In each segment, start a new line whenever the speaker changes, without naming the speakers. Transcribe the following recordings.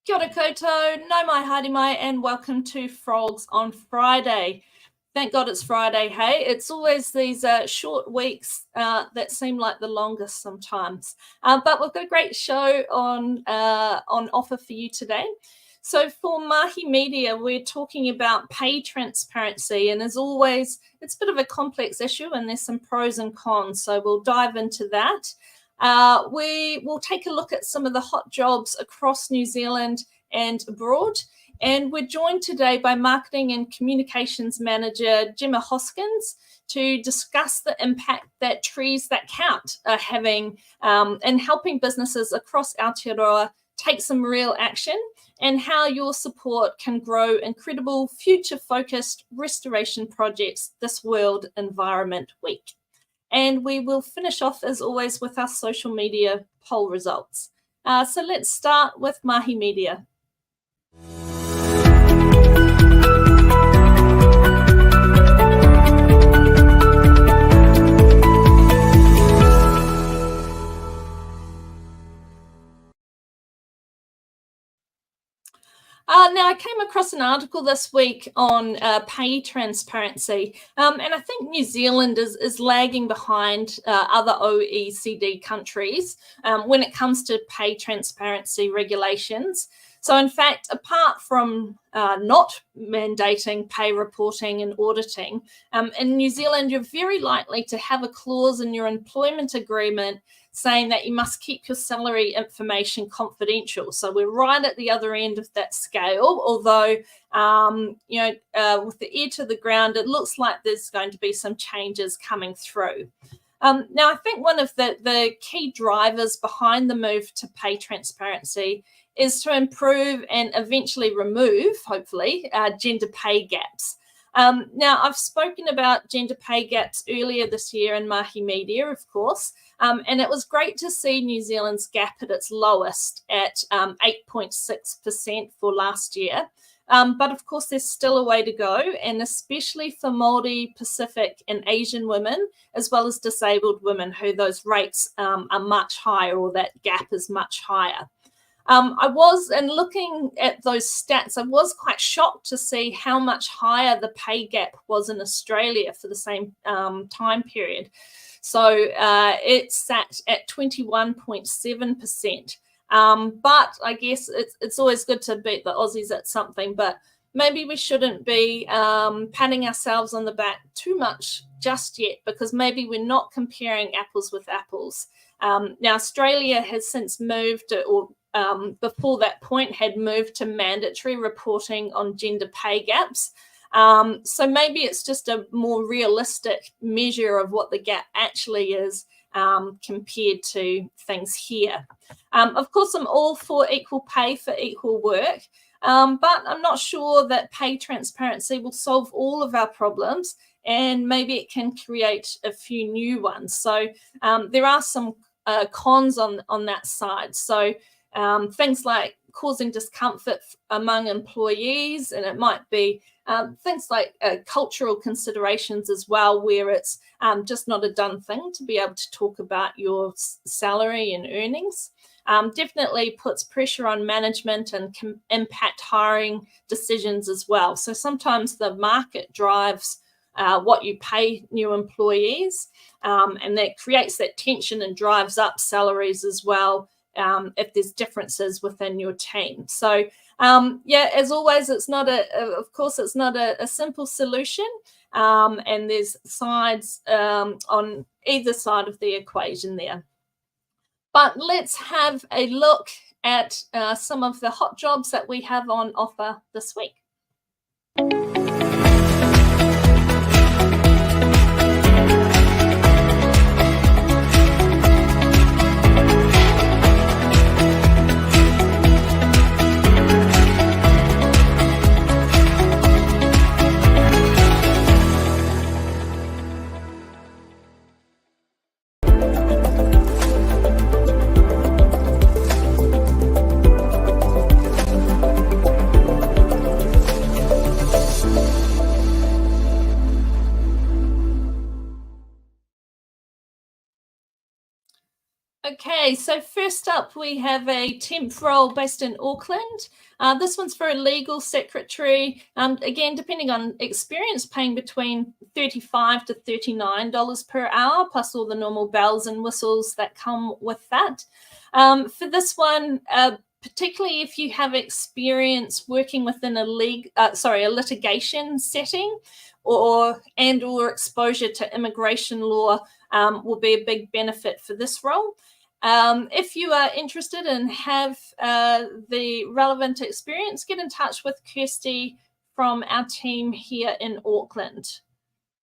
Kia ora koutou, nau mai haere mai, and welcome to Frogs on Friday. Thank God it's Friday, hey? It's always these short weeks that seem like the longest sometimes. But we've got a great show on offer for you today. So for Mahi Media, we're talking about pay transparency, and as always, it's a bit of a complex issue and there's some pros and cons, so we'll dive into that. We will take a look at some of the hot jobs across New Zealand and abroad. And we're joined today by Marketing and Communications Manager Gemma Hoskins to discuss the impact that Trees That Count are having in helping businesses across Aotearoa take some real action, and how your support can grow incredible future-focused restoration projects this World Environment Week. And we will finish off, as always, with our social media poll results. So let's start with Mahi Media. Now, I came across an article this week on pay transparency, and I think New Zealand is lagging behind other OECD countries when it comes to pay transparency regulations. So, in fact, apart from not mandating pay reporting and auditing, in New Zealand, you're very likely to have a clause in your employment agreement saying that you must keep your salary information confidential. So we're right at the other end of that scale, although, with the ear to the ground, it looks like there's going to be some changes coming through. Now, I think one of the key drivers behind the move to pay transparency is to improve and eventually remove, hopefully, gender pay gaps. Now, I've spoken about gender pay gaps earlier this year in Mahi Media, of course, and it was great to see New Zealand's gap at its lowest at 8.6% for last year. But of course, there's still a way to go, and especially for Māori, Pacific and Asian women, as well as disabled women, who those rates are much higher, or that gap is much higher. Looking at those stats, I was quite shocked to see how much higher the pay gap was in Australia for the same time period. So it sat at 21.7%. But I guess it's always good to beat the Aussies at something, but maybe we shouldn't be patting ourselves on the back too much just yet, because maybe we're not comparing apples with apples. Now, Australia has since moved, before that point had moved to mandatory reporting on gender pay gaps. So maybe it's just a more realistic measure of what the gap actually is compared to things here. Of course, I'm all for equal pay for equal work, but I'm not sure that pay transparency will solve all of our problems, and maybe it can create a few new ones. So there are some cons on that side. So things like causing discomfort among employees, and it might be things like cultural considerations as well, where it's just not a done thing to be able to talk about your salary and earnings. Definitely puts pressure on management and can impact hiring decisions as well. So sometimes the market drives what you pay new employees, and that creates that tension and drives up salaries as well, if there's differences within your team. So as always, it's not a simple solution, and there's sides on either side of the equation there. But let's have a look at some of the hot jobs that we have on offer this week. Okay, so first up we have a temp role based in Auckland. This one's for a legal secretary. Again, depending on experience, paying between $35 to $39 per hour, plus all the normal bells and whistles that come with that. For this one, particularly if you have experience working within a litigation setting, or exposure to immigration law, will be a big benefit for this role. If you are interested and have the relevant experience, get in touch with Kirsty from our team here in Auckland.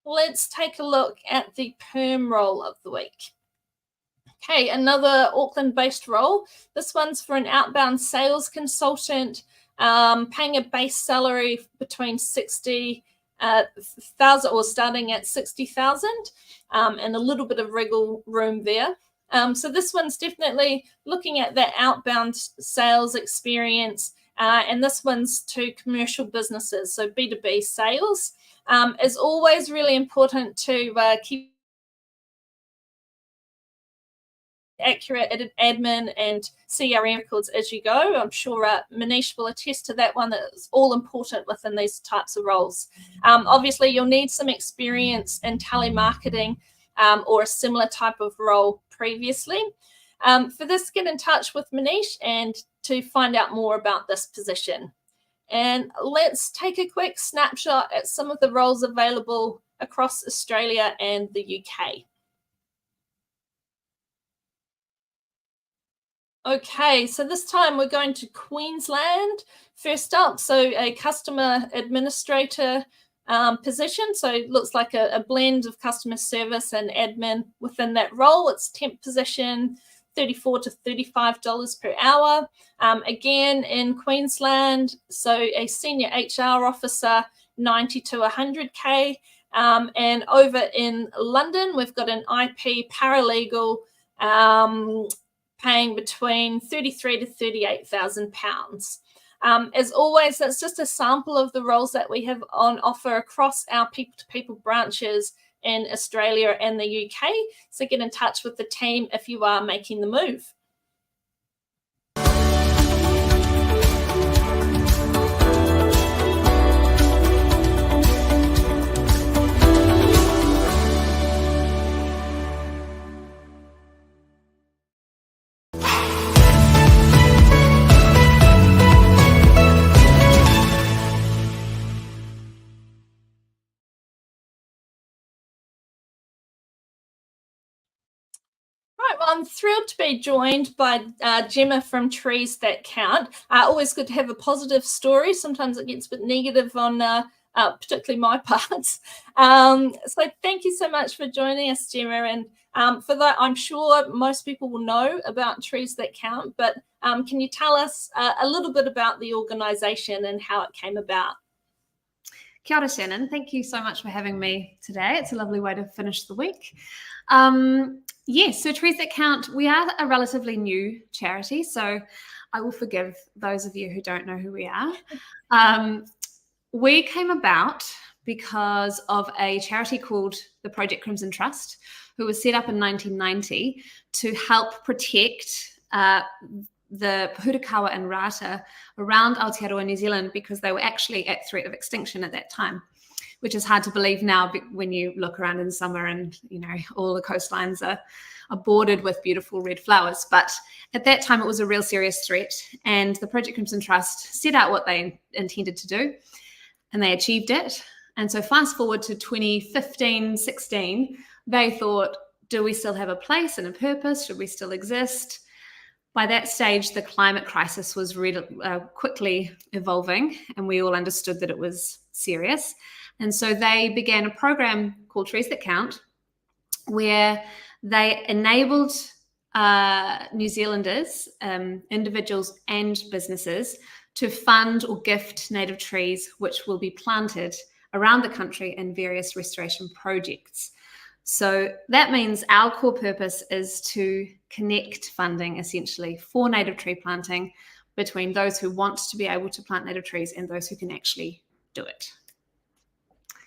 Let's take a look at the perm role of the week. Okay, another Auckland-based role. This one's for an outbound sales consultant, paying a base salary between 60,000 or starting at 60,000, and a little bit of wriggle room there. So this one's definitely looking at that outbound sales experience, and this one's to commercial businesses, so B2B sales. It's always really important to keep accurate admin and CRM records as you go. I'm sure Manish will attest to that one. That is all important within these types of roles. Obviously, you'll need some experience in telemarketing or a similar type of role previously. For this, get in touch with Manish and to find out more about this position. And let's take a quick snapshot at some of the roles available across Australia and the UK. Okay, so this time we're going to Queensland first up. So a customer administrator position. So it looks like a blend of customer service and admin within that role. It's temp position, $34 to $35 per hour. Again, in Queensland, so a senior HR officer, 90 to 100K. And over in London, we've got an IP paralegal, paying between 33 to 38,000 pounds. As always, that's just a sample of the roles that we have on offer across our people-to-people branches in Australia and the UK. So get in touch with the team if you are making the move. Right, well, I'm thrilled to be joined by Gemma from 𝗁𝗂𝗂𝗀𝗍. Always good to have a positive story. Sometimes it gets a bit negative on particularly my parts. So thank you so much for joining us, Gemma. And for that, I'm sure most people will know about 𝗁𝗂𝗂𝗀𝗍, but can you tell us a little bit about the organisation and how it came about?
Kia ora, Shannon. Thank you so much for having me today. It's a lovely way to finish the week. Yes, so 𝗁𝗂𝗂𝗀𝗍, we are a relatively new charity, so I will forgive those of you who don't know who we are. We came about because of a charity called the Project Crimson Trust, who was set up in 1990 to help protect the pūrikawa and rata around Aotearoa, New Zealand, because they were actually at threat of extinction at that time, which is hard to believe now when you look around in summer and, you know, all the coastlines are bordered with beautiful red flowers. But at that time, it was a real serious threat. And the Project Crimson Trust set out what they intended to do, and they achieved it. And so fast forward to 2015-16, they thought, do we still have a place and a purpose? Should we still exist? By that stage, the climate crisis was really quickly evolving, and we all understood that it was serious. And so they began a program called 𝗁𝗂𝗂𝗀𝗍𝗀𝗀, where they enabled New Zealanders, individuals and businesses, to fund or gift native trees, which will be planted around the country in various restoration projects. So that means our core purpose is to connect funding, essentially, for native tree planting between those who want to be able to plant native trees and those who can actually do it.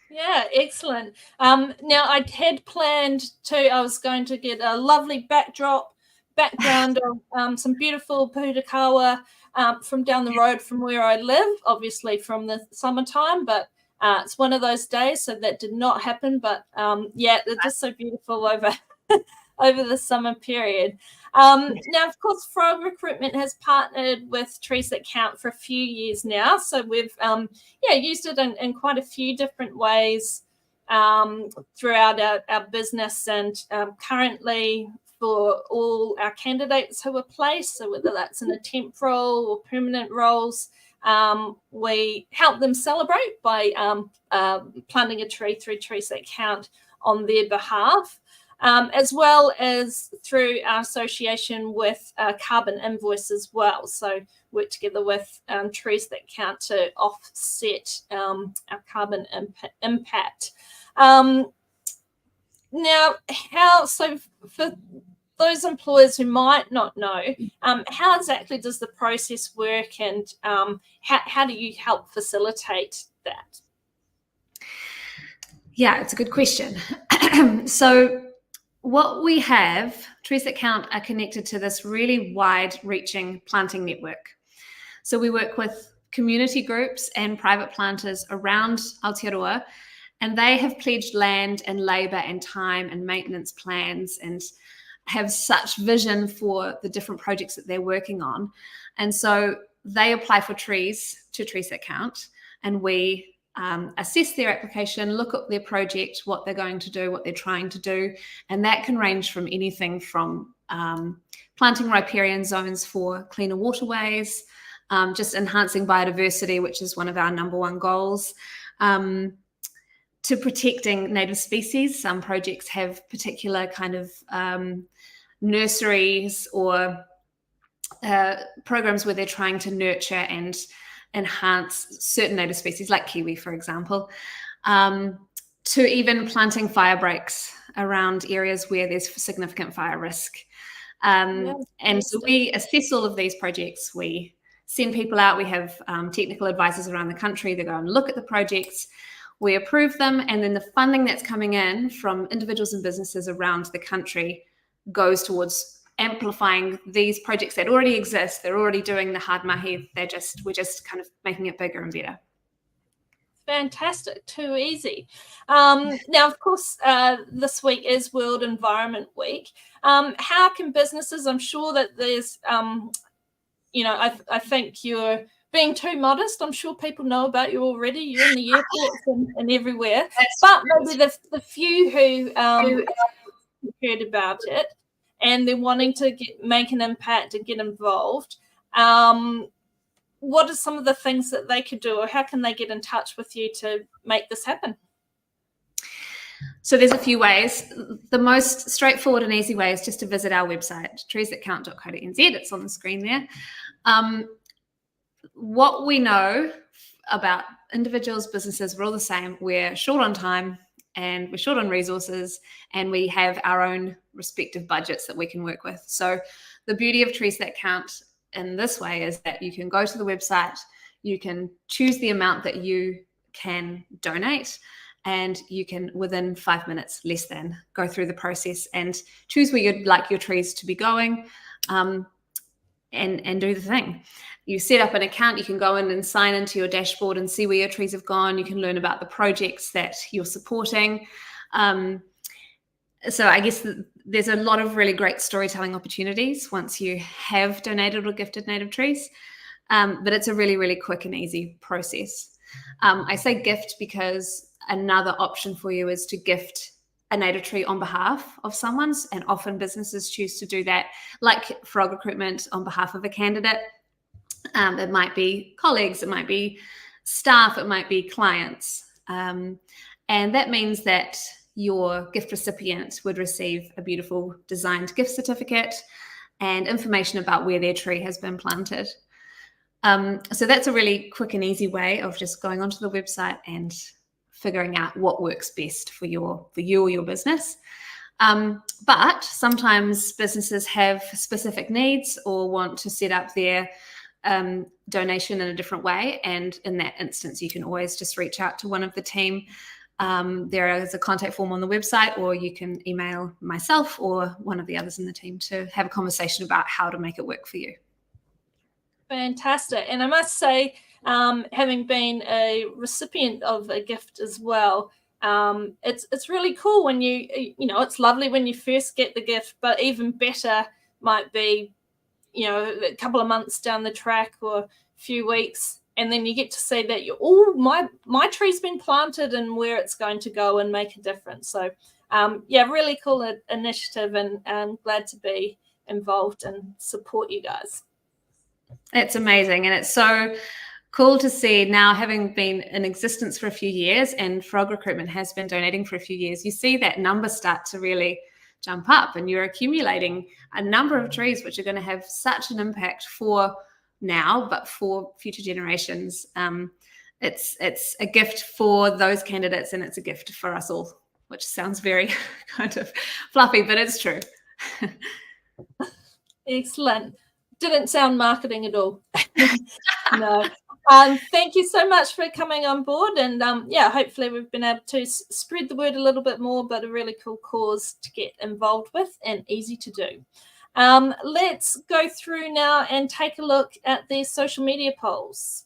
Yeah, excellent. Now, I had planned I was going to get a lovely backdrop background of some beautiful ppūtakawa from down the road from where I live, obviously from the summertime, but it's one of those days, so that did not happen. But yeah, they're just so beautiful over over the summer period. Now, of course, Frog Recruitment has partnered with Trees That Count for a few years now, so we've used it in quite a few different ways throughout our business, and currently for all our candidates who are placed, so whether that's in a temp role or permanent roles, we help them celebrate by planting a tree through Trees That Count on their behalf, as well as through our association with Carbon Invoice as well. So work together with Trees That Count to offset our carbon impact. Now, for those employers who might not know, how exactly does the process work, and how do you help facilitate that?
Yeah, it's a good question. So what we have, Trees That Count are connected to this really wide-reaching planting network. So we work with community groups and private planters around Aotearoa, and they have pledged land and labour and time and maintenance plans and have such vision for the different projects that they're working on. And so they apply for trees to Trees That Count, and we assess their application, look at their project, what they're going to do, what they're trying to do. And that can range from anything from planting riparian zones for cleaner waterways, just enhancing biodiversity, which is one of our #1 goals, to protecting native species. Some projects have particular kind of nurseries or programs where they're trying to nurture and enhance certain native species, like kiwi, for example, to even planting fire breaks around areas where there's significant fire risk. And so we assess all of these projects. We send people out. We have technical advisors around the country that go and look at the projects. We approve them, and then the funding that's coming in from individuals and businesses around the country goes towards amplifying these projects that already exist. They're already doing the hard mahi. We're just kind of making it bigger and better.
Fantastic, too easy. Now, of course, this week is World Environment Week. How can businesses, I'm sure that there's, I think you're being too modest. I'm sure people know about you already. You're in the airports and everywhere. But maybe the few who heard about it and they're wanting to make an impact and get involved, what are some of the things that they could do, or how can they get in touch with you to make this happen?
So there's a few ways. The most straightforward and easy way is just to visit our website, treesthatcount.co.nz. It's on the screen there. What we know about individuals, businesses, we're all the same. We're short on time and we're short on resources, and we have our own respective budgets that we can work with. So the beauty of Trees That Count in this way is that you can go to the website, you can choose the amount that you can donate, and you can, within 5 minutes, less than, go through the process and choose where you'd like your trees to be going, and do the thing. You set up an account, you can go in and sign into your dashboard and see where your trees have gone. You can learn about the projects that you're supporting. So I guess there's a lot of really great storytelling opportunities once you have donated or gifted native trees, but it's a really, really quick and easy process. I say gift because another option for you is to gift a native tree on behalf of someone's, and often businesses choose to do that, like Frog Recruitment, on behalf of a candidate. It might be colleagues, it might be staff, it might be clients. And that means that your gift recipient would receive a beautiful designed gift certificate and information about where their tree has been planted. So that's a really quick and easy way of just going onto the website and figuring out what works best for you or your business. But sometimes businesses have specific needs or want to set up their donation in a different way. And in that instance, you can always just reach out to one of the team There is a contact form on the website, or you can email myself or one of the others in the team to have a conversation about how to make it work for you.
Fantastic. And I must say, having been a recipient of a gift as well, it's really cool when it's lovely when you first get the gift, but even better might be, a couple of months down the track or a few weeks, and then you get to see that my tree's been planted and where it's going to go and make a difference. So really cool initiative, and I'm glad to be involved and support you guys.
It's amazing, and it's so cool to see now, having been in existence for a few years and Frog Recruitment has been donating for a few years, you see that number start to really jump up, and you're accumulating a number of trees which are going to have such an impact for now, but for future generations. It's a gift for those candidates, and it's a gift for us all, which sounds very kind of fluffy, but it's true.
Excellent. Didn't sound marketing at all. No. Thank you so much for coming on board, and hopefully we've been able to spread the word a little bit more, but a really cool cause to get involved with and easy to do. Let's go through now and take a look at the social media polls.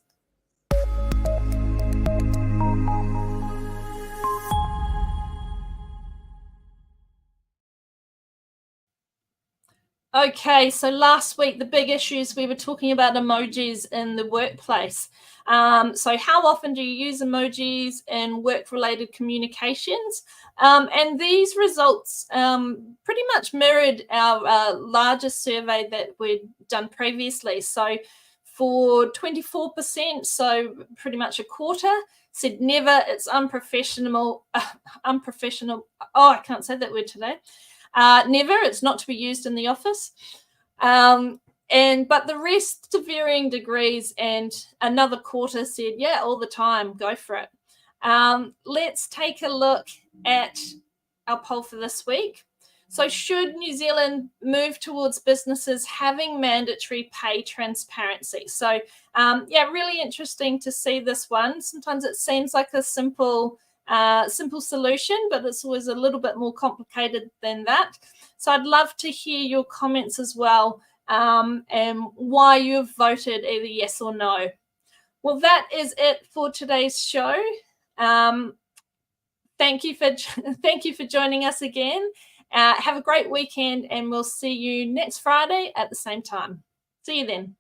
Okay, so last week, the big issues, we were talking about emojis in the workplace. So how often do you use emojis in work-related communications? And these results pretty much mirrored our largest survey that we'd done previously. So for 24%, so pretty much a quarter, said never, it's unprofessional. Oh, I can't say that word today. Never, it's not to be used in the office. But the rest to varying degrees, and another quarter said, yeah, all the time, go for it. Let's take a look at our poll for this week. So should New Zealand move towards businesses having mandatory pay transparency? So really interesting to see this one. Sometimes it seems like a simple solution, but it's always a little bit more complicated than that. So I'd love to hear your comments as well, and why you've voted either yes or no. Well, that is it for today's show. Thank you for joining us again. Have a great weekend, and we'll see you next Friday at the same time. See you then.